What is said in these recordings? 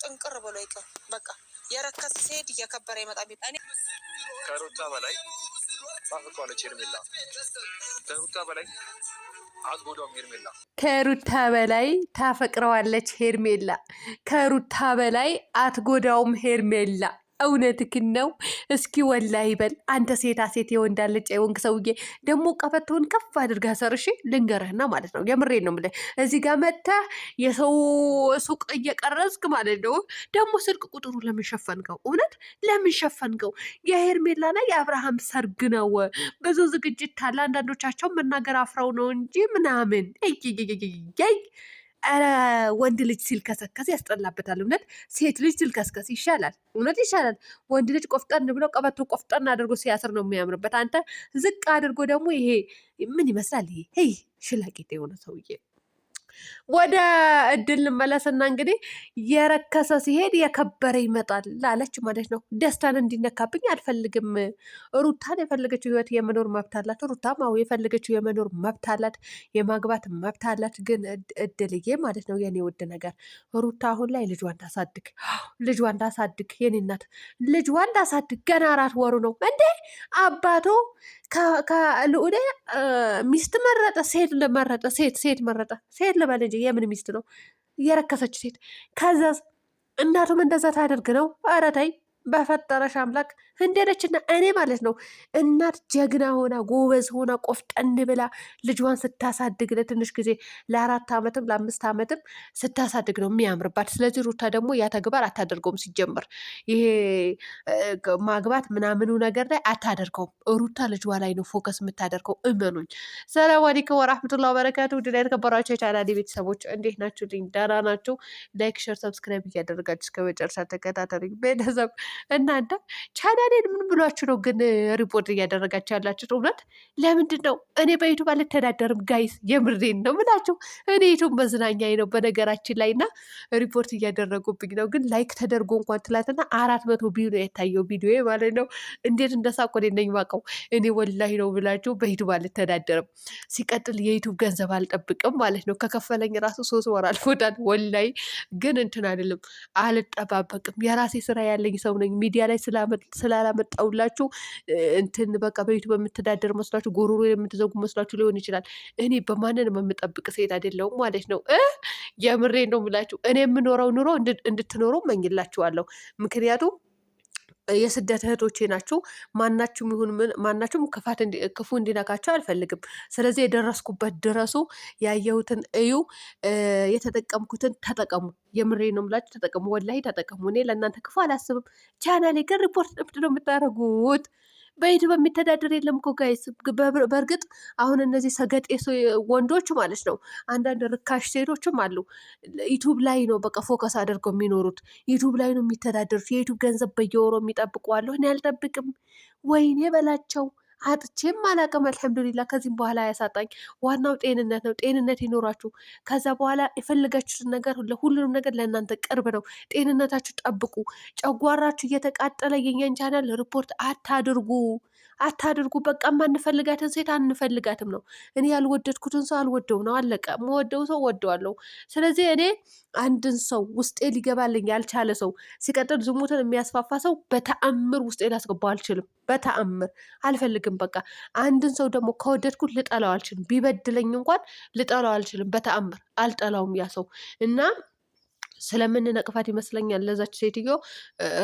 ጥንቅር ብሎ ይቀር። በቃ የረከስ ሲሄድ እየከበረ ይመጣል። እኔ ከሩታ በላይ ታፈቅረዋለች ሄርሜላ። ከሩታ በላይ አትጎዳውም ሄርሜላ። ከሩታ በላይ ታፈቅረዋለች ሄርሜላ። ከሩታ በላይ አትጎዳውም ሄርሜላ። እውነትክን ነው። እስኪ ወላሂ በል አንተ ሴታ ሴት የወንድ አልጫ የወንክ ሰውዬ ደግሞ ቀበቶውን ከፍ አድርጋ ሰርሽ ልንገርህና ማለት ነው። የምሬን ነው የምልህ። እዚህ ጋር መጥተህ የሰው ሱቅ እየቀረጽክ ማለት ነው። ደግሞ ስልክ ቁጥሩ ለምን ሸፈንከው? እውነት ለምን ሸፈንከው? የሄርሜላና የአብርሃም ሰርግ ነው። ብዙ ዝግጅት አለ። አንዳንዶቻቸው መናገር አፍረው ነው እንጂ ምናምን ኧረ ወንድ ልጅ ሲልከሰከስ ያስጠላበታል። እውነት ሴት ልጅ ሲልከስከስ ይሻላል። እውነት ይሻላል። ወንድ ልጅ ቆፍጠን ብሎ ቀበቶ ቆፍጠን አድርጎ ሲያስር ነው የሚያምርበት። አንተ ዝቅ አድርጎ ደግሞ ይሄ ምን ይመስላል? ይሄ ሽላቂት የሆነ ሰውዬ። ወደ እድል እንመለስና እንግዲህ የረከሰ ሲሄድ የከበረ ይመጣል ላለች ማለት ነው። ደስታን እንዲነካብኝ አልፈልግም። ሩታን የፈለገችው ህይወት የመኖር መብት አላት። ሩታም አዎ የፈለገችው የመኖር መብት አላት፣ የማግባት መብት አላት። ግን እድልዬ ማለት ነው የኔ ውድ ነገር ሩታ አሁን ላይ ልጇን ታሳድግ፣ ልጇን ታሳድግ። የኔ እናት ልጇን ታሳድግ። ገና 4 ወሩ ነው እንዴ አባቶ ከልዑሌ ሚስት መረጠ፣ ሴት መረጠ፣ ሴት መረጠ። ሴት ልበል እንጂ የምን ሚስት ነው? የረከሰች ሴት። ከዛ እናቱም እንደዛ ታደርግ ነው። ኧረ ተይ በፈጠረሽ አምላክ እንደደችና እኔ ማለት ነው እናት ጀግና ሆና ጎበዝ ሆና ቆፍጠን ብላ ልጇን ስታሳድግ ለትንሽ ጊዜ ለ4 ዓመትም ለ5 ዓመትም ስታሳድግ ነው የሚያምርባት። ስለዚህ ሩታ ደግሞ ያ ተግባር አታደርገውም። ሲጀምር ይሄ ማግባት ምናምኑ ነገር ላይ አታደርገውም። ሩታ ልጇ ላይ ነው ፎከስ የምታደርገው። እመኑኝ። ሰላም አለይኩም ወራህመቱላሂ ወበረካቱ። ውድና የተከበራችሁ የቻናሌ ቤተሰቦች እንዴት ናችሁ? ደህና ናችሁ? ላይክ፣ ሼር፣ ሰብስክራይብ እያደረጋችሁ እስከ መጨረሻ ተከታተሉኝ ቤተሰብ። እናንተ ቻናሌን ምን ብሏችሁ ነው ግን ሪፖርት እያደረጋችሁ ያላችሁት? እውነት ለምንድን ነው? እኔ በዩቱብ አልተዳደርም ጋይስ፣ የምሬን ነው ምላችሁ። እኔ ዩቱብ መዝናኛዬ ነው በነገራችን ላይ እና ሪፖርት እያደረጉብኝ ነው። ግን ላይክ ተደርጎ እንኳን ትላትና 400 ቪው ነው የታየው ቪዲዮ ማለት ነው። እንዴት እንደሳቆ ነኝ ማቀው። እኔ ወላሂ ነው ብላችሁ በዩቱብ አልተዳደርም። ሲቀጥል የዩቱብ ገንዘብ አልጠብቅም ማለት ነው። ከከፈለኝ ራሱ 3 ወር አልፎታል። ወላሂ ግን እንትን አይደለም አልጠባበቅም። የራሴ ስራ ያለኝ ሰው ነኝ። ሚዲያ ላይ ስላላመጣውላችሁ እንትን በቃ በዩቱብ የምትዳደር መስሏችሁ ጎሮሮ የምትዘጉ መስሏችሁ ሊሆን ይችላል። እኔ በማንንም የምጠብቅ ሴት አይደለሁም ማለት ነው። የምሬ ነው የምላችሁ። እኔ የምኖረው ኑሮ እንድትኖሩ መኝላችኋለሁ። ምክንያቱም የስደት እህቶቼ ናቸው። ማናችሁም ይሁን ማናችሁም ክፉ እንዲነካቸው አልፈልግም። ስለዚህ የደረስኩበት ድረሱ፣ ያየሁትን እዩ፣ የተጠቀምኩትን ተጠቀሙ። የምሬ ነው የምላችሁ፣ ተጠቀሙ። ወላሂ ተጠቀሙ። እኔ ለእናንተ ክፉ አላስብም። ቻናሌ ግን ሪፖርት ጥብት ነው የምታደርጉት። በዩቱብ የሚተዳደር የለም እኮ ጋይስ። በእርግጥ አሁን እነዚህ ሰገጤ ወንዶች ማለት ነው፣ አንዳንድ ርካሽ ሴቶችም አሉ። ዩቱብ ላይ ነው በቃ ፎከስ አድርገው የሚኖሩት። ዩቱብ ላይ ነው የሚተዳደሩት። የዩቱብ ገንዘብ በየወሩ የሚጠብቁ አለሁ። እኔ አልጠብቅም። ወይኔ በላቸው። አጥቼም አላቅም። አልሐምዱሊላ ከዚህም በኋላ አያሳጣኝ። ዋናው ጤንነት ነው። ጤንነት ይኖራችሁ። ከዛ በኋላ የፈለጋችሁትን ነገር ሁሉንም ነገር ለእናንተ ቅርብ ነው። ጤንነታችሁ ጠብቁ። ጨጓራችሁ እየተቃጠለ የኛን ቻናል ሪፖርት አታድርጉ። በቃ የማንፈልጋትን ሴት አንፈልጋትም ነው። እኔ ያልወደድኩትን ሰው አልወደው ነው፣ አለቀ። መወደው ሰው ወደዋለሁ። ስለዚህ እኔ አንድን ሰው ውስጤ ሊገባልኝ ያልቻለ ሰው፣ ሲቀጥል ዝሙትን የሚያስፋፋ ሰው በተአምር ውስጤ ላስገባው አልችልም። በተአምር አልፈልግም። በቃ አንድን ሰው ደግሞ ከወደድኩት ልጠላው አልችልም። ቢበድለኝ እንኳን ልጠላው አልችልም። በተአምር አልጠላውም ያ ሰው እና ስለምንነቅፋት ይመስለኛል ለዛች ሴትዮ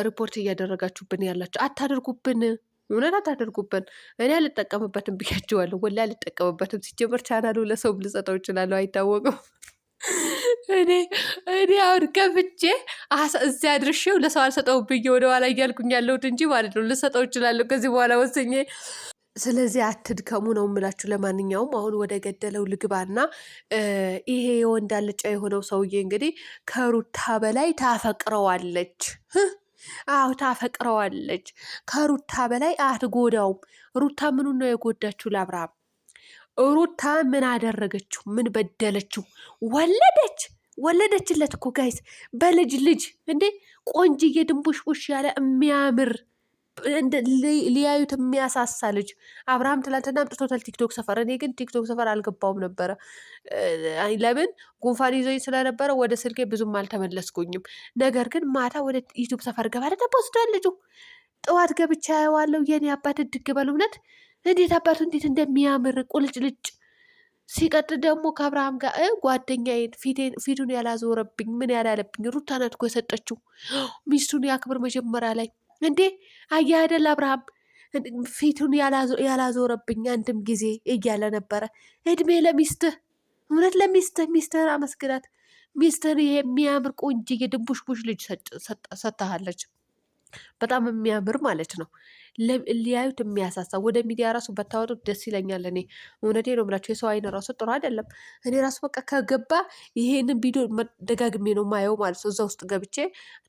ሪፖርት እያደረጋችሁብን ያላችሁ። አታደርጉብን፣ እውነት አታደርጉብን። እኔ አልጠቀምበትም ብያችኋለሁ። ወላ አልጠቀምበትም። ሲጀመር ቻናሉ ለሰው ልሰጠው እችላለሁ፣ አይታወቅም። እኔ አሁን ከፍቼ እዚያ አድርሼው ለሰው አልሰጠው ብዬ ወደኋላ እያልኩኝ ያለሁት እንጂ ማለት ነው። ልሰጠው እችላለሁ ከዚህ በኋላ ወስኜ። ስለዚህ አትድከሙ ነው የምላችሁ። ለማንኛውም አሁን ወደ ገደለው ልግባና ይሄ የወንድ አልጫ የሆነው ሰውዬ እንግዲህ ከሩታ በላይ ታፈቅረዋለች። አዎ ታፈቅረዋለች። ከሩታ በላይ አትጎዳውም። ሩታ ምኑን ነው የጎዳችው ለአብርሃም? ሩታ ምን አደረገችው? ምን በደለችው? ወለደችለት እኮ ጋይስ፣ በልጅ እንዴ! ቆንጅዬ ድንቡሽቡሽ ያለ የሚያምር ሊያዩት የሚያሳሳ ልጅ አብርሃም ትላንትና አምጥቶታል ቲክቶክ ሰፈር። እኔ ግን ቲክቶክ ሰፈር አልገባውም ነበረ። ለምን ጉንፋን ይዞኝ ስለነበረ ወደ ስልኬ ብዙም አልተመለስኩኝም። ነገር ግን ማታ ወደ ዩቱብ ሰፈር ገባ ተፖስቷል ልጁ። ጠዋት ገብቻ ያዋለው የኔ አባት እድግ በል እውነት እንዴት አባቱ እንዴት እንደሚያምር ቁልጭልጭ። ሲቀጥል ደግሞ ከአብርሃም ጋር ጓደኛዬን ፊቱን ያላዞረብኝ ምን ያላለብኝ ሩታ ናት እኮ የሰጠችው። ሚስቱን ያክብር መጀመሪያ ላይ እንዴ አየህ አይደል አብርሃም ፊቱን ያላዞረብኝ አንድም ጊዜ እያለ ነበረ። እድሜ ለሚስትህ እውነት ለሚስትህ ሚስትህን አመስግናት። ሚስትህን የሚያምር ቆንጆ የድንቡሽቡሽ ልጅ ሰጥታሃለች። በጣም የሚያምር ማለት ነው። ሊያዩት የሚያሳሳ ወደ ሚዲያ ራሱ በታወጡት ደስ ይለኛል። እኔ እውነቴ ነው የምላቸው የሰው አይን ራሱ ጥሩ አይደለም። እኔ ራሱ በቃ ከገባ ይሄንን ቪዲዮ ደጋግሜ ነው ማየው ማለት ነው። እዛ ውስጥ ገብቼ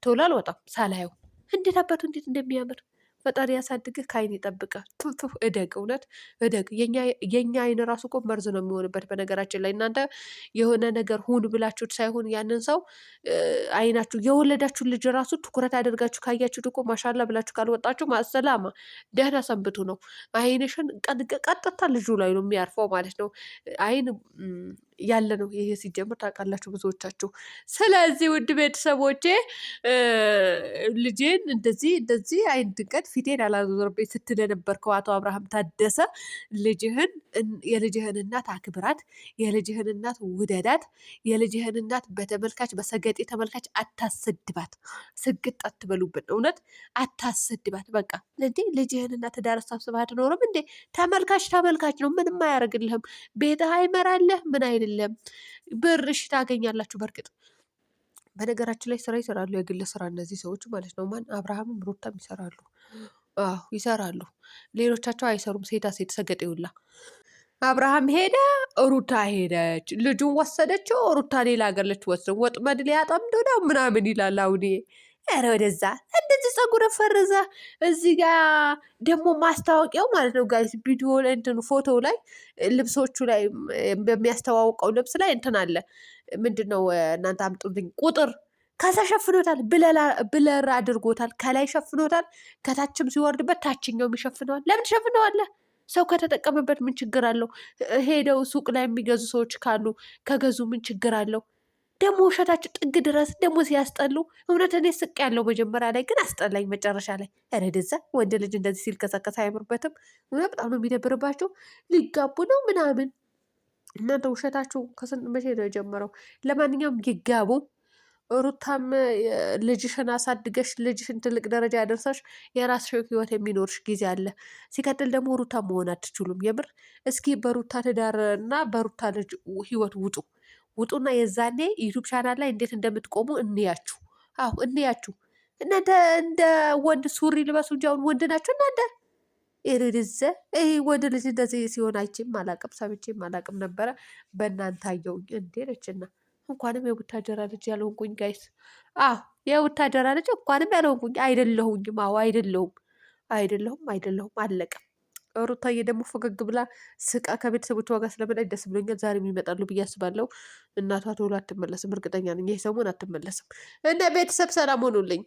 ቶሎ አልወጣም ሳላየው። እንዴት አባቱ እንዴት እንደሚያምር ፈጣሪ ያሳድግህ፣ ከአይን ይጠብቅህ። ቱቱ እደግ፣ እውነት እደግ። የኛ አይን ራሱ እኮ መርዝ ነው የሚሆንበት። በነገራችን ላይ እናንተ የሆነ ነገር ሁን ብላችሁት ሳይሆን ያንን ሰው አይናችሁ የወለዳችሁ ልጅ ራሱ ትኩረት አድርጋችሁ ካያችሁት እኮ ማሻላ ብላችሁ ካልወጣችሁ ማሰላማ ደህና ሰንብቱ ነው። አይንሽን ቀጥታ ልጁ ላይ ነው የሚያርፈው ማለት ነው። አይን ያለ ነው ይሄ ሲጀምር ታውቃላችሁ ብዙዎቻችሁ። ስለዚህ ውድ ቤተሰቦቼ ልጄን እንደዚህ አይን ድንቀት ፊቴን አላዞርብኝ ስትል የነበርከው አቶ አብርሃም ታደሰ የልጅህን እናት አክብራት፣ የልጅህን እናት ውደዳት፣ የልጅህን እናት በተመልካች በሰገጤ ተመልካች አታሰድባት። ስግጥ አትበሉብን፣ እውነት አታሰድባት። በቃ እንዴ ልጅህን እናት ዳር ሰብስባ አትኖርም እንዴ? ተመልካች ነው፣ ምንም አያደርግልህም። ቤትህ አይመራለህ ምን አይደለም። ብርሽ ታገኛላችሁ። በእርግጥ በነገራችን ላይ ስራ ይሰራሉ፣ የግል ስራ እነዚህ ሰዎች ማለት ነው። ማን አብርሃምም ሩታም ይሰራሉ። አዎ ይሰራሉ። ሌሎቻቸው አይሰሩም። ሴታ ሴት ሰገጤ ውላ አብርሃም ሄደ፣ ሩታ ሄደች። ልጁን ወሰደችው። ሩታ ሌላ ሀገር ልትወስደው ወጥመድ ሊያጠምዱ ነው ምናምን ይላል። አሁን ኧረ ወደዛ እንደዚህ ፀጉረ ፈርዛ እዚህ ጋ ደግሞ ማስታወቂያው ማለት ነው ጋይስ ቪዲዮ ላይ እንትኑ ፎቶ ላይ ልብሶቹ ላይ በሚያስተዋውቀው ልብስ ላይ እንትን አለ። ምንድን ነው እናንተ አምጡልኝ ቁጥር ከዛ ሸፍኖታል። ብለር አድርጎታል። ከላይ ሸፍኖታል። ከታችም ሲወርድበት ታችኛውም ይሸፍነዋል። ለምን ሸፍነዋለህ? ሰው ከተጠቀመበት ምን ችግር አለው? ሄደው ሱቅ ላይ የሚገዙ ሰዎች ካሉ ከገዙ ምን ችግር አለው? ደግሞ ውሸታቸው ጥግ ድረስ ደግሞ ሲያስጠሉ። እውነት እኔ ስቅ ያለው መጀመሪያ ላይ ግን አስጠላኝ መጨረሻ ላይ። ረደዛ ወንድ ልጅ እንደዚህ ሲልከሰከስ አይምርበትም። በጣም ነው የሚደብርባቸው። ሊጋቡ ነው ምናምን። እናንተ ውሸታችሁ መቼ ነው የጀመረው? ለማንኛውም ይጋቡ። ሩታም ልጅሽን አሳድገሽ ልጅሽን ትልቅ ደረጃ ያደርሰሽ የራስሽ ህይወት የሚኖርሽ ጊዜ አለ። ሲቀጥል ደግሞ ሩታ መሆን አትችሉም። የምር እስኪ በሩታ ትዳር እና በሩታ ልጅ ህይወት ውጡና የዛኔ ዩቱብ ቻናል ላይ እንዴት እንደምትቆሙ እንያችሁ። አዎ እንያችሁ። እናንተ እንደ ወንድ ሱሪ ልበሱ እንጂ አሁን ወንድ ናቸው እናንተ። ይርድዘ ይህ ወንድ ልጅ እንደዚህ ሲሆን አይቼም አላቅም ሰምቼም አላቅም ነበረ። በእናንተ አየውኝ እንዴ ነችና እንኳንም የቡታጀራ ልጅ ያልሆንኩኝ ጋይስ። አዎ የቡታጀራ ልጅ እንኳንም ያልሆንኩኝ አይደለሁኝም። አዎ አይደለሁም አለቀ። ሩታዬ ደግሞ ፈገግ ብላ ስቃ ከቤተሰቦቿ ጋር ስለመጣች ደስ ብሎኛል። ዛሬም ይመጣሉ ብዬ አስባለሁ። እናቷ ቶሎ አትመለስም፣ እርግጠኛ ነኝ። ይህ ሰሞን አትመለስም። እና ቤተሰብ ሰላም ሆኑልኝ።